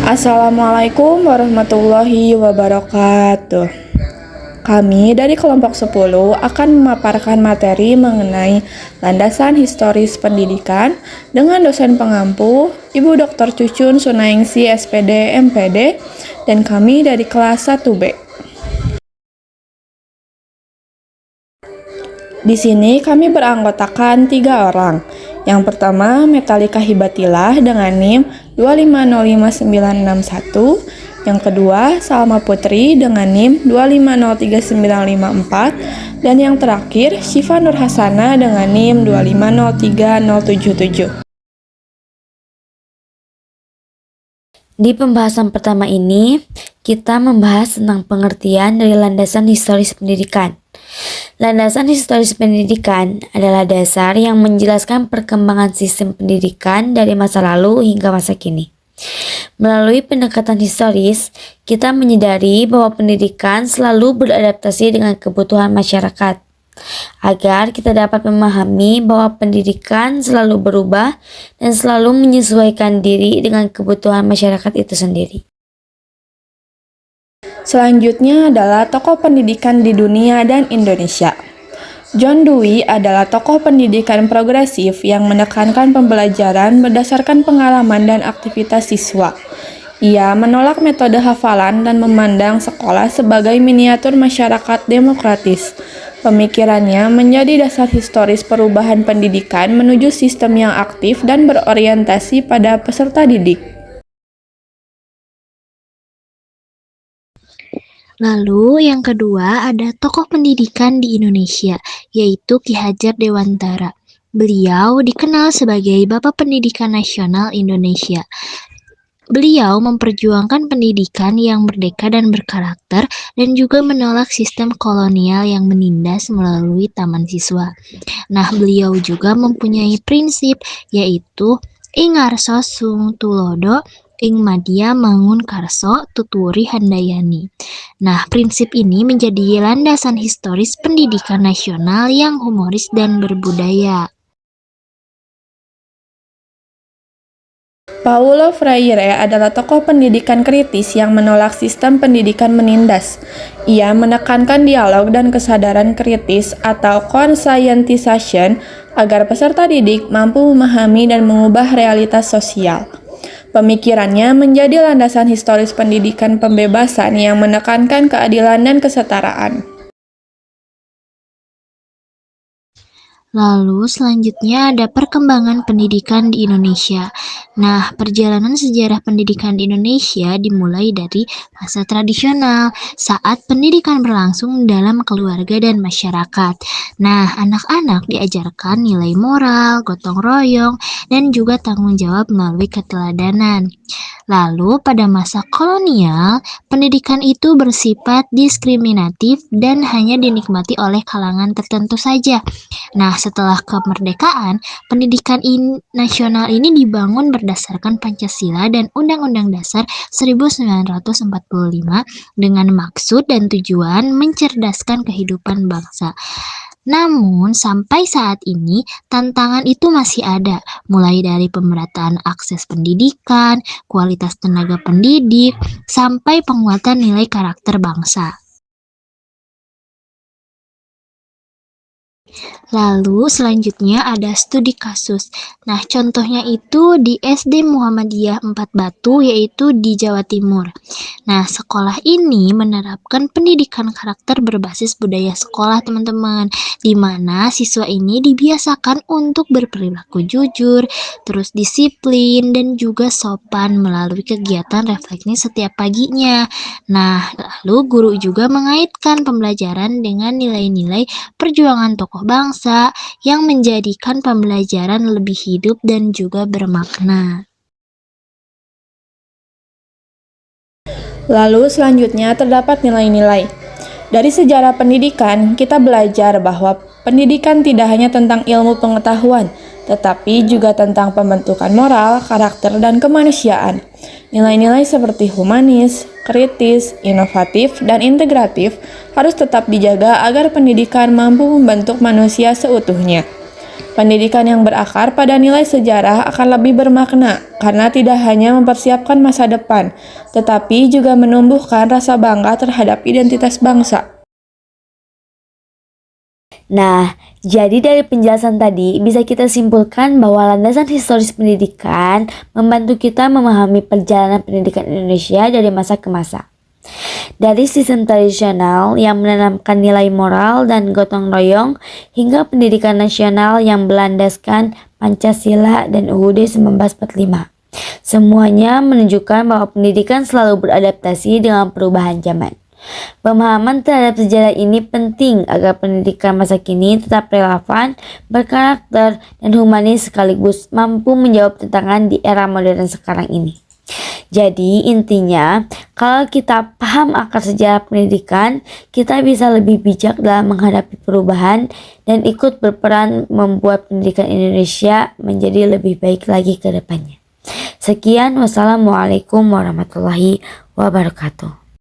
Assalamualaikum warahmatullahi wabarakatuh. Kami dari kelompok 10 akan memaparkan materi mengenai landasan historis pendidikan dengan dosen pengampu Ibu Dr. Cucun Sunaingsi SPD MPD dan kami dari kelas 1B. Di sini kami beranggotakan 3 orang. Yang pertama, Metalika Hibatilah dengan NIM 2505961. Yang kedua, Salma Putri dengan NIM 2503954. Dan yang terakhir, Syifa Nur Hasana dengan NIM 2503077. Di pembahasan pertama ini, kita membahas tentang pengertian dari landasan historis pendidikan. Landasan historis pendidikan adalah dasar yang menjelaskan perkembangan sistem pendidikan dari masa lalu hingga masa kini. Melalui pendekatan historis, kita menyadari bahwa pendidikan selalu beradaptasi dengan kebutuhan masyarakat. Agar kita dapat memahami bahwa pendidikan selalu berubah dan selalu menyesuaikan diri dengan kebutuhan masyarakat itu sendiri. Selanjutnya adalah tokoh pendidikan di dunia dan Indonesia. John Dewey adalah tokoh pendidikan progresif yang menekankan pembelajaran berdasarkan pengalaman dan aktivitas siswa. Ia menolak metode hafalan dan memandang sekolah sebagai miniatur masyarakat demokratis. Pemikirannya menjadi dasar historis perubahan pendidikan menuju sistem yang aktif dan berorientasi pada peserta didik. Lalu yang kedua ada tokoh pendidikan di Indonesia, yaitu Ki Hajar Dewantara. Beliau dikenal sebagai Bapak Pendidikan Nasional Indonesia. Beliau memperjuangkan pendidikan yang merdeka dan berkarakter dan juga menolak sistem kolonial yang menindas melalui taman siswa. Nah, beliau juga mempunyai prinsip yaitu ing ngarsa sung tulodo ing madya mangun karso tuturi handayani. Nah, prinsip ini menjadi landasan historis pendidikan nasional yang humoris dan berbudaya. Paulo Freire adalah tokoh pendidikan kritis yang menolak sistem pendidikan menindas. Ia menekankan dialog dan kesadaran kritis atau conscientization agar peserta didik mampu memahami dan mengubah realitas sosial. Pemikirannya menjadi landasan historis pendidikan pembebasan yang menekankan keadilan dan kesetaraan. Lalu selanjutnya ada perkembangan pendidikan di Indonesia. Nah, perjalanan sejarah pendidikan di Indonesia dimulai dari masa tradisional saat pendidikan berlangsung dalam keluarga dan masyarakat. Nah, anak-anak diajarkan nilai moral, gotong royong, dan juga tanggung jawab melalui keteladanan. Lalu pada masa kolonial, pendidikan itu bersifat diskriminatif dan hanya dinikmati oleh kalangan tertentu saja. Nah, setelah kemerdekaan, pendidikan nasional ini dibangun berdasarkan Pancasila dan Undang-Undang Dasar 1945 dengan maksud dan tujuan mencerdaskan kehidupan bangsa. Namun, sampai saat ini, tantangan itu masih ada, mulai dari pemerataan akses pendidikan, kualitas tenaga pendidik, sampai penguatan nilai karakter bangsa. Lalu selanjutnya ada studi kasus. Nah, contohnya itu di SD Muhammadiyah 4 Batu, yaitu di Jawa Timur. Nah, sekolah ini menerapkan pendidikan karakter berbasis budaya sekolah, teman-teman, di mana siswa ini dibiasakan untuk berperilaku jujur, terus disiplin, dan juga sopan melalui kegiatan refleksi setiap paginya. Nah, lalu guru juga mengaitkan pembelajaran dengan nilai-nilai perjuangan tokoh bangsa yang menjadikan pembelajaran lebih hidup dan juga bermakna. Lalu selanjutnya terdapat nilai-nilai. Dari sejarah pendidikan, kita belajar bahwa pendidikan tidak hanya tentang ilmu pengetahuan, tetapi juga tentang pembentukan moral, karakter, dan kemanusiaan. Nilai-nilai seperti humanis, kritis, inovatif, dan integratif harus tetap dijaga agar pendidikan mampu membentuk manusia seutuhnya. Pendidikan yang berakar pada nilai sejarah akan lebih bermakna karena tidak hanya mempersiapkan masa depan, tetapi juga menumbuhkan rasa bangga terhadap identitas bangsa. Nah, jadi dari penjelasan tadi bisa kita simpulkan bahwa landasan historis pendidikan membantu kita memahami perjalanan pendidikan Indonesia dari masa ke masa. Dari sistem tradisional yang menanamkan nilai moral dan gotong royong hingga pendidikan nasional yang berlandaskan Pancasila dan UUD 1945. Semuanya menunjukkan bahwa pendidikan selalu beradaptasi dengan perubahan zaman. Pemahaman terhadap sejarah ini penting agar pendidikan masa kini tetap relevan, berkarakter, dan humanis sekaligus mampu menjawab tantangan di era modern sekarang ini. Jadi intinya, kalau kita paham akar sejarah pendidikan, kita bisa lebih bijak dalam menghadapi perubahan dan ikut berperan membuat pendidikan Indonesia menjadi lebih baik lagi ke depannya. Sekian, wassalamualaikum warahmatullahi wabarakatuh.